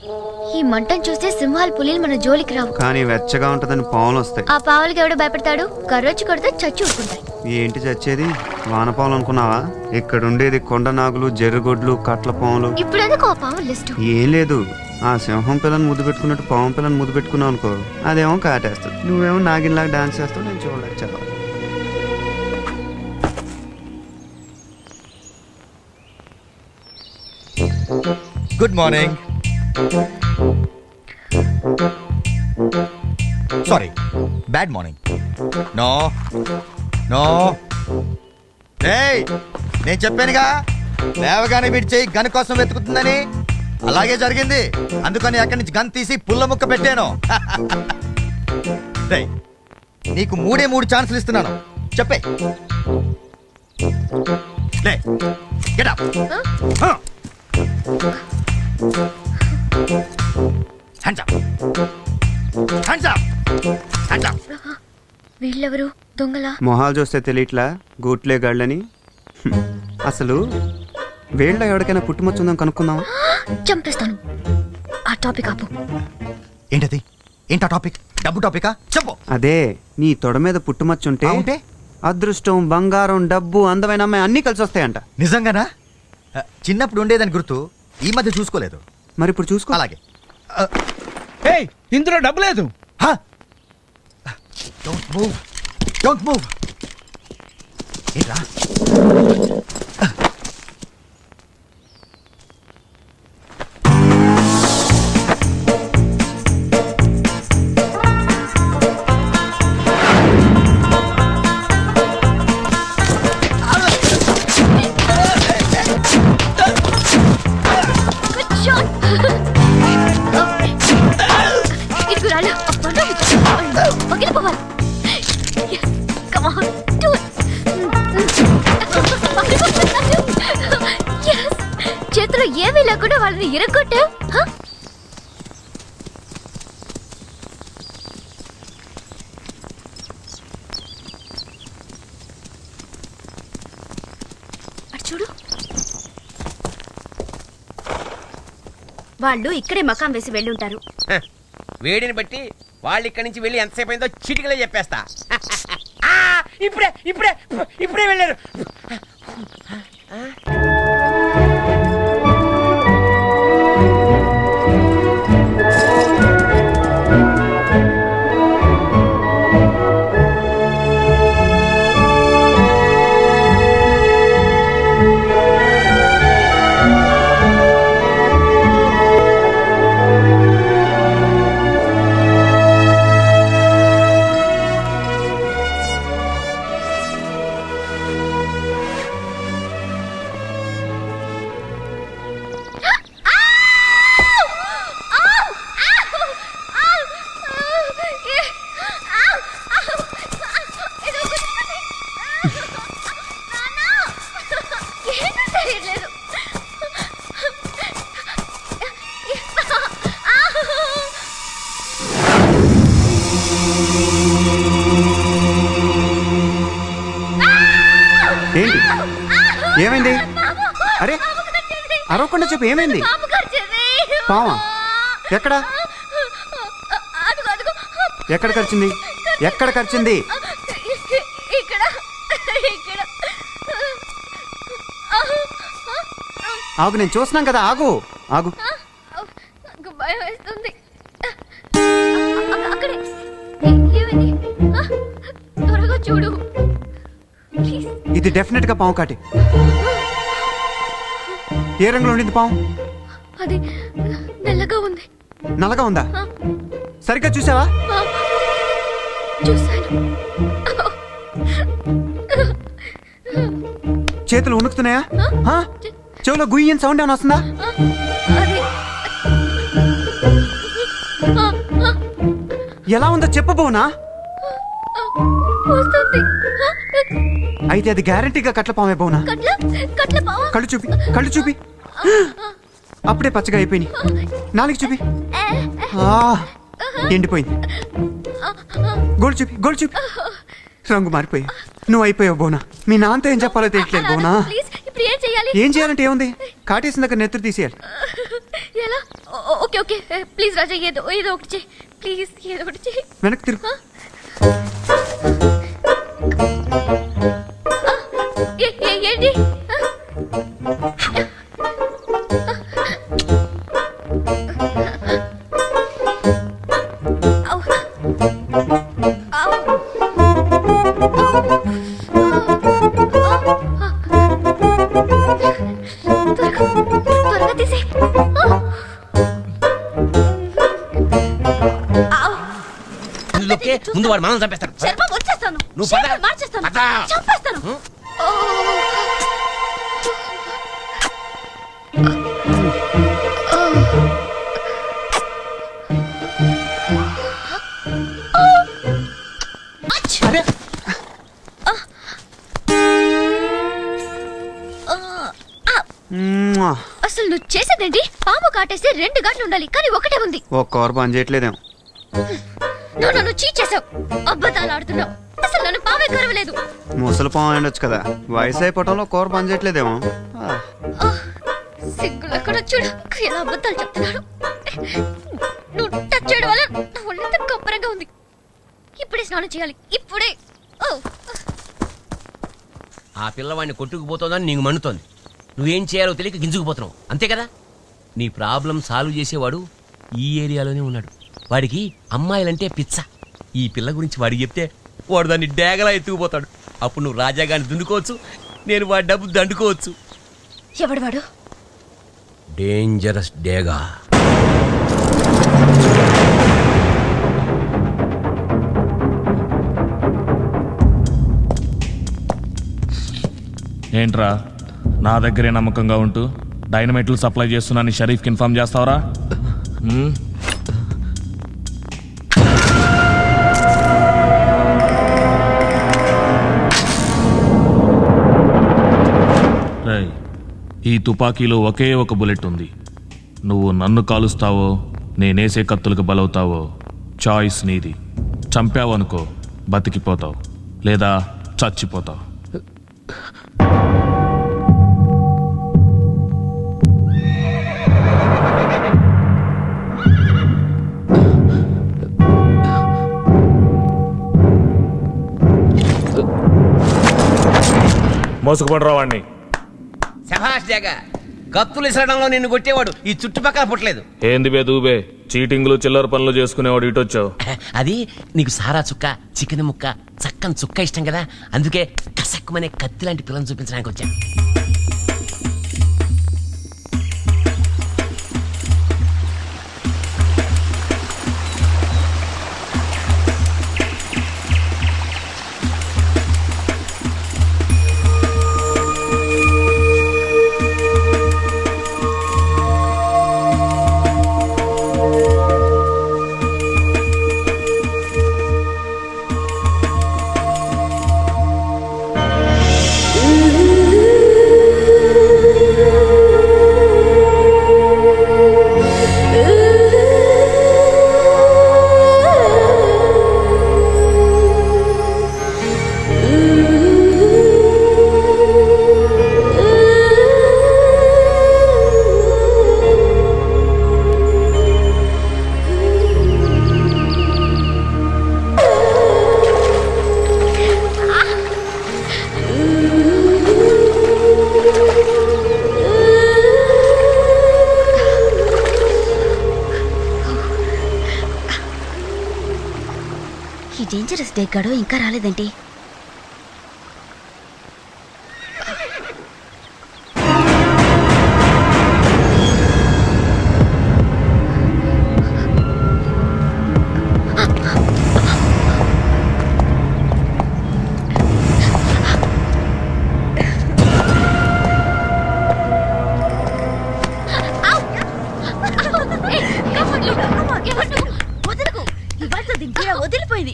ఈ మంటను చూస్తే సింహాలు పులిలు మన జోలికి రావు, కానీ వెచ్చగా ఉంటదని పావులు వస్తాయి. ఆ పావులకి ఎవడో భయపడతాడు? కర్రొచ్చి కొడితే చచ్చి ఊరుకుంటాయి. ఏంటి చచ్చేది? వానపావులు అనుకున్నావా? ఇక్కడ ఉండేది కొండ నాగులు, జర్రుగొడ్లు, కట్ల పాములు. ఇప్పుడు ఎందుకు ఆ పావుల లిస్టు? ఏం లేదు, ఆ సింహం పిల్లని ముద్దు పెట్టుకున్నట్టు పాము పిల్లని ముద్దు పెట్టుకున్నావు అనుకో, అదేమో కాటేస్తుంది. నువ్వేమో నాగిన్లాగా డాన్స్ చేస్తావు, నేను చూడలేదు. చాలా good morning. Sorry, bad morning. No no, ఏయ్ నేను చెప్పానుగా లేవగానే వీడి చేయి గన్ కోసం వెతుకుతుందని. అలాగే జరిగింది. అందుకని అక్కడి నుంచి గన్ తీసి పుల్ల ముక్క పెట్టాను. రేయ్, నీకు 3 ఛాన్సులు ఇస్తున్నాను, చెప్పే. లే, get up. Hands up, hands up, hands up. వీళ్ళెవరు? దొంగలా? మొహాలు చూస్తే తెలియట్లా గూట్లే గాళ్ళని. అసలు వీళ్ళ ఎవరికైనా పుట్టుమచ్చుందని కనుక్కుందాం. చంపేస్తాను. ఆ టాపిక్ ఆపు. ఏంటది? ఏంటా టాపిక్? డబ్బు టాపికా? చెప్పు. అదే, నీ తొడ మీద పుట్టుమచ్చుంటే ఉంటే అదృష్టం, బంగారం, డబ్బు, అందమైన అమ్మాయి అన్నీ కలిసి వస్తాయంట. నిజంగానా? చిన్నప్పుడు ఉండేదని గుర్తు, ఈ మధ్య చూసుకోలేదు. మరి ఇప్పుడు చూసుకో. అలాగే. ఇందులో డబ్బు లేదు. Don't move, don't move. ఏంట్రా? చేతిలో ఏమీ లేకుండా వాళ్ళని ఇరగొట్టా. చూడు, వాళ్ళు ఇక్కడే మకాం వేసి వెళ్ళి ఉంటారు. వేడిని బట్టి వాళ్ళు ఇక్కడి నుంచి వెళ్ళి ఎంతసేపు అయిందో చిటికలే చెప్పేస్తా. ఇప్పుడే ఇప్పుడే ఇప్పుడే వెళ్ళారు. ఏంటి? ఏమైంది? అరే అరవకుండా చెప్పు, ఏమైంది? పావా? ఎక్కడ ఎక్కడ ఖర్చింది? ఎక్కడ ఖర్చింది? ఆగు, నేను చూస్తున్నాం కదా. ఆగు ఆగు. భయం వేస్తుంది. త్వరగా చూడు. ఇది డెఫినెట్ గా పాము కాటి. ఏ రంగులో ఉండింది పాము? అది నల్లగా ఉంది. నల్లగా ఉందా? సరిగ్గా చూసావా? చూసాను. చేతులు ఉణుకుతున్నాయా? చెవులో గుయ్యని సౌండ్ ఏమైనా వస్తుందా? ఎలా ఉందో చెప్పబోనా? అయితే అది గ్యారంటీగా కట్ల పామే బోనా? కళ్ళు చూపి, కళ్ళు చూపి. అప్పుడే పచ్చగా అయిపోయినాయి. నాలుగు చూపి. ఎండిపోయింది. గోల్డ్ చూపి, గోల్డ్ చూపి. రంగు మారిపోయి నువ్వు అయిపోయావు బోనా. మీ నాన్నతో ఏం చెప్పాలో తెలియట్లేదు బోనా. ఏం చేయాలంటే ఏముంది? కాటేసిన దగ్గర నెత్తురు తీసేయాలి. ఎలా? ఓకే ఓకే ప్లీజ్ రాజా, ఏదో ఏదో ఒకటి చేయి ప్లీజ్, ఏదో ఒకటి చేయి. వెనక్కి తిరుగు. ఏంటి? త్వరగా తీసే. ఇందులోకే ముందు వాడు మనం చంపేస్తాడు. శర్మ వచ్చేస్తాను, నువ్వు శర్మ పద. మార్చేస్తాను, పద. చంపేస్తాను. అరే మ్మ్. అసలు నువ్వు చేసేదేంటి? పాము కాటేస్తే 2 గంటలు ఉండాలి, కానీ ఒకటే ఉంది. ఒక కవర్ పని చేయట్లేదేమో. నువ్వు నన్ను చీట్ చేసావు, అబద్ధాలు ఆడుతున్నావు. అసలు నన్ను పామే కరవలేదు. ముసలి పాము ఉండొచ్చు కదా, వయసు అయిపోవటంలో కవర్ పని చేయట్లేదేమో. సిగ్గులు ఎక్కడ చూడు, ఎలా అబద్ధాలు చెప్తున్నాడు. నువ్వు టచ్ చేయడం వల్ల నా ఒళ్ళంతా కొబ్బరంగా ఉంది. ఇప్పుడే స్నానం చేయాలి, ఇప్పుడే. ఆ పిల్లవాడిని కొట్టుకుపోతుందని నీకు మండుతోంది. నువ్వేం చేయాలో తెలియక గింజుకుపోతున్నావు, అంతే కదా? నీ ప్రాబ్లం సాల్వ్ చేసేవాడు ఈ ఏరియాలోనే ఉన్నాడు. వాడికి అమ్మాయిలంటే పిచ్చ. ఈ పిల్ల గురించి వాడికి చెప్తే వాడు దాన్ని డేగలా ఎత్తుకుపోతాడు. అప్పుడు నువ్వు రాజాగాన్ని దున్నుకోవచ్చు, నేను వాడి డబ్బు దండుకోవచ్చు. ఎవడు వాడు? డేంజరస్ డేగా. ఏంట్రా నా దగ్గరే నమ్మకంగా ఉంటూ డైనమైట్లు సప్లై చేస్తున్నాను షరీఫ్కి ఇన్ఫార్మ్ చేస్తావరా? రేయ్, ఈ తుపాకీలో ఒకే ఒక బుల్లెట్ ఉంది. నువ్వు నన్ను కాలుస్తావో నేనేసే కత్తులకు బలవుతావో చాయిస్ నీది. చంపావనుకో బతికిపోతావు, లేదా చచ్చిపోతావు. మోసుకుపడరా వాడిని. శభాష్ జగా, కత్తులు ఇసరడంలో నిన్ను కొట్టేవాడు ఈ చుట్టుపక్కల పుట్టలేదు. ఏంది బే దూబే, చీటింగ్లు చిల్లర పనులు చేసుకునేవాడు ఇటొచ్చావు. అది నీకు సారా చుక్క, చికెన్ ముక్క, చక్కని చుక్క ఇష్టం కదా, అందుకే కసక్కుమనే కత్తి లాంటి పిల్లని చూపించడానికి వచ్చా. ఈ డేంజరస్ డే గడు ఇంకా రాలేదండి. వదిలిపోయింది.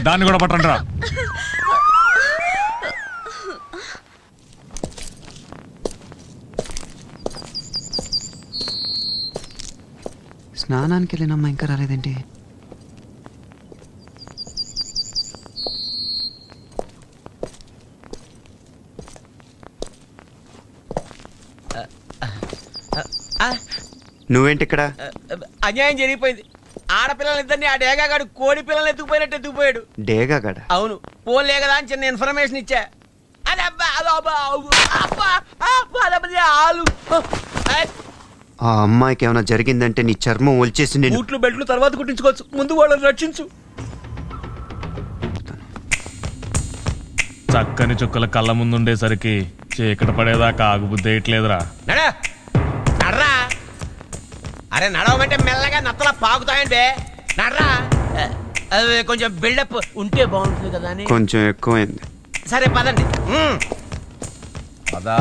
దాన్ని కూడా పట్టండి రా. స్నానానికి వెళ్ళినమ్మా ఇంకా రాలేదేంటి? నువ్వేంటి ఇక్కడ? అన్యాయం జరిగిపోయింది. ఆడపిల్లలిద్దరిని ఆ డేగాగాడు కోడి పిల్లలు ఎత్తుకుపోయినట్టు ఎత్తుకుపోయాడు. డేగా గడ? అవును, పోలే కదా అని చిన్న ఇన్ఫర్మేషన్ ఇచ్చా. ఆ అమ్మాయికి ఏమైనా జరిగిందంటే నీ చర్మం ఒలిచేసి నేను... బూట్లు బెల్ట్లు తర్వాత కుట్టించుకోవచ్చు, ముందు వాళ్ళని రక్షించు. చక్కని చుక్కల కళ్ళ ముందుండేసరికి చీకటి పడేదాకా ఆగుబుద్ధి వేయట్లేదురా. నడరా. అరే నడవమంటే మెల్లగా నత్తలా పాకుతాయండి. నడరా. అది కొంచెం బిల్డప్ ఉంటే బాగుంటుంది కదా అని. కొంచెం ఎక్కువైంది. సరే పదండి. పదా.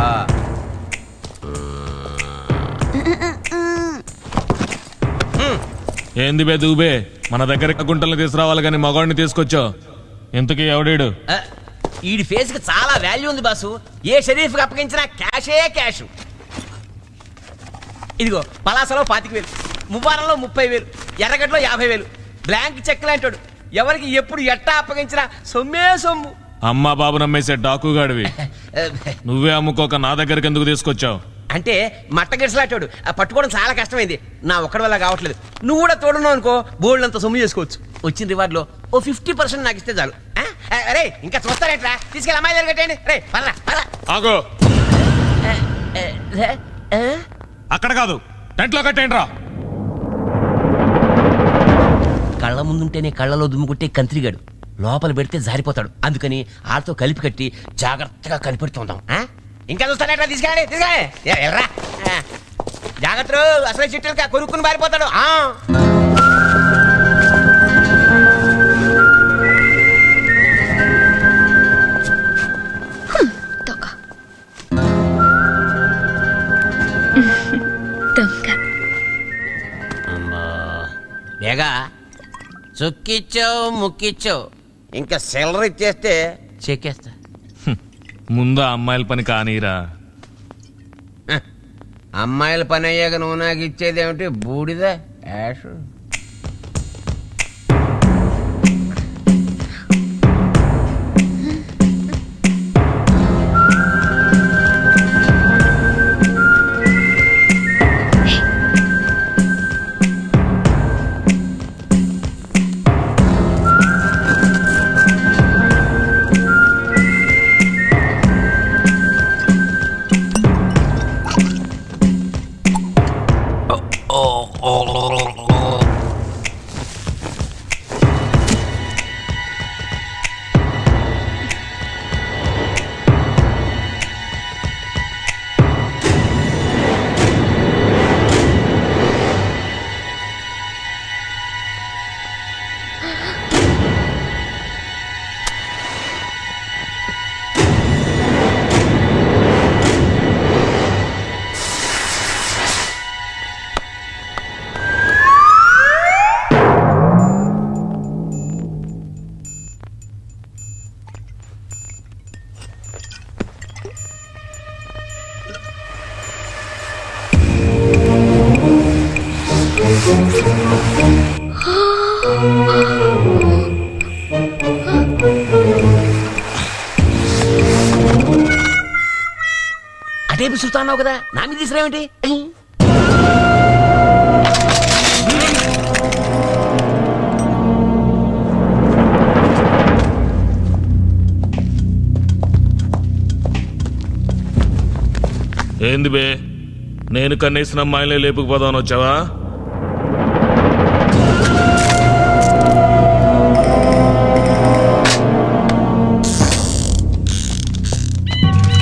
ఏంది బే దూబే, మన దగ్గర గుంటల్ని తీసుకురావాలి కానీ మగవాడిని తీసుకొచ్చావు. ఇంతకీ ఎవడీడు? ఈడి ఫేస్ కి చాలా వాల్యూ ఉంది బాసు. ఏ షరీఫ్ కి అప్పగించినా క్యాషే క్యాష్. ఇదిగో పలాసలో 25,000, మువ్వారంలో 30,000, ఎర్రగడ్డలో 50,000. Blank cheque లాంటాడు. ఎవరికి ఎప్పుడు ఎట్టా అప్పగించినా సొమ్మే సొమ్ము. అమ్మా బాబు నమ్మేసే డాకుగాడివి. నువ్వే అమ్ముకోక నా దగ్గరికి ఎందుకు తీసుకొచ్చావు? అంటే మట్టగిడిసలాటాడు. పట్టుకోవడం చాలా కష్టమైంది. నా ఒక్కడి వల్ల కావట్లేదు. నువ్వు కూడా తోడున్నావు అనుకో, బోల్డ్ అంత సొమ్ము చేసుకోవచ్చు. వచ్చిన రివార్డులో ఓ 50% నాకు ఇస్తే చాలు. అరే ఇంకా చూస్తారేట్రా, తీసుకెళ్ళి అమ్మాయి దగ్గర కట్టేయండి. రే పర్రా పర్రా. ఆగో, అక్కడ కాదు, టెంట్లో కట్టేయండి రా. కళ్ళ ముందుంటేనే కళ్ళలో దుమ్ము కొట్టే కంత్రిగాడు లోపల పెడితే జారిపోతాడు. అందుకని ఆడితో కలిపి కట్టి జాగ్రత్తగా కనిపెడుతుందాం. ఇంకా చూస్తానేట్రా, తీసుకెళ్ళండి తీసుకెళ్ళండి. ఎల్రా జాగ్రత్త, అసలు చిట్టుగా కొరుక్కుని పారిపోతాడు. బేగా చుక్కిచ్చావు ముక్కిచ్చావు, ఇంకా సిల్లర్ ఇచ్చేస్తే చెక్కేస్తా. ముందు అమ్మాయిల పని కానీరా. అమ్మాయిల పని అయ్యాక నువ్వు నాకు ఇచ్చేది ఏమిటి? బూడిద యాష్. అదే విసురుతా అన్నావు కదా, నా మీద తీసుకురావేంటి? ఏంది బే, నేను కన్నేసిన అమ్మాయిలే లేపుకుపోదామని వచ్చావా?